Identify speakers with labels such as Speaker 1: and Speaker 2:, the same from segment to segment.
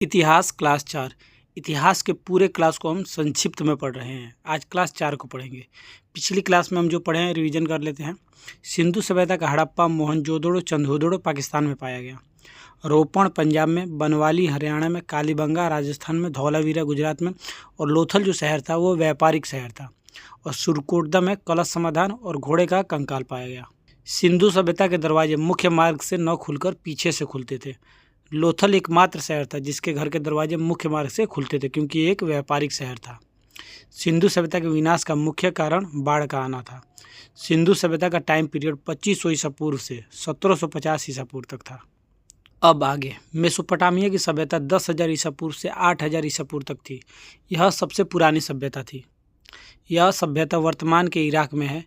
Speaker 1: इतिहास क्लास 4। इतिहास के पूरे क्लास को हम संक्षिप्त में पढ़ रहे हैं। आज क्लास 4 को पढ़ेंगे। पिछली क्लास में हम जो पढ़े हैं रिवीजन कर लेते हैं। सिंधु सभ्यता का हड़प्पा, मोहनजोदड़ो, चंद्रहौदड़ो पाकिस्तान में पाया गया। रोपण पंजाब में, बनवाली हरियाणा में, कालीबंगा राजस्थान में, धौलावीरा गुजरात में और लोथल जो शहर था वो व्यापारिक शहर था। और सुरकोटदा में कलश समाधान और घोड़े का कंकाल पाया गया। सिंधु सभ्यता के दरवाजे मुख्य मार्ग से न खुलकर पीछे से खुलते थे। लोथल एकमात्र शहर था जिसके घर के दरवाजे मुख्य मार्ग से खुलते थे क्योंकि एक व्यापारिक शहर था। सिंधु सभ्यता के विनाश का मुख्य कारण बाढ़ का आना था। सिंधु सभ्यता का टाइम पीरियड 2500 ईसा पूर्व से 1750 ईसा पूर्व तक था। अब आगे मेसोपोटामिया की सभ्यता 10,000 ईसा पूर्व से 8,000 ईसा पूर्व तक थी। यह सबसे पुरानी सभ्यता थी। यह सभ्यता वर्तमान के इराक में है।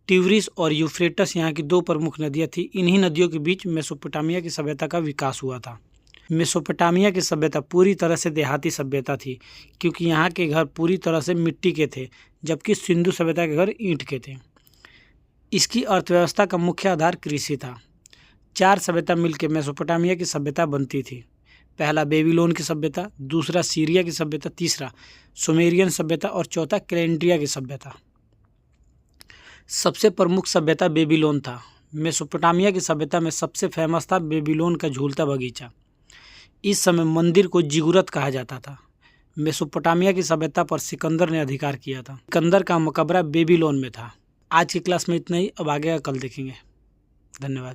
Speaker 1: टिग्रिस और यूफ्रेटस यहाँ की दो प्रमुख नदियाँ थीं। इन्हीं नदियों के बीच मेसोपोटामिया की सभ्यता का विकास हुआ था। मेसोपोटामिया की सभ्यता पूरी तरह से देहाती सभ्यता थी क्योंकि यहाँ के घर पूरी तरह से मिट्टी के थे, जबकि सिंधु सभ्यता के घर ईंट के थे। इसकी अर्थव्यवस्था का मुख्य आधार कृषि था। 4 सभ्यता मिलकर मेसोपोटामिया की सभ्यता बनती थी। पहला बेबीलोन की सभ्यता, दूसरा सीरिया की सभ्यता, तीसरा सुमेरियन सभ्यता और चौथा कैलेंड्रिया की सभ्यता। सबसे प्रमुख सभ्यता बेबीलोन था। मेसोपोटामिया की सभ्यता में सबसे फेमस था बेबीलोन का झूलता बगीचा। इस समय मंदिर को जिगुरत कहा जाता था। मेसोपोटामिया की सभ्यता पर सिकंदर ने अधिकार किया था। सिकंदर का मकबरा बेबीलोन में था। आज की क्लास में इतना ही। अब आगे का कल देखेंगे। धन्यवाद।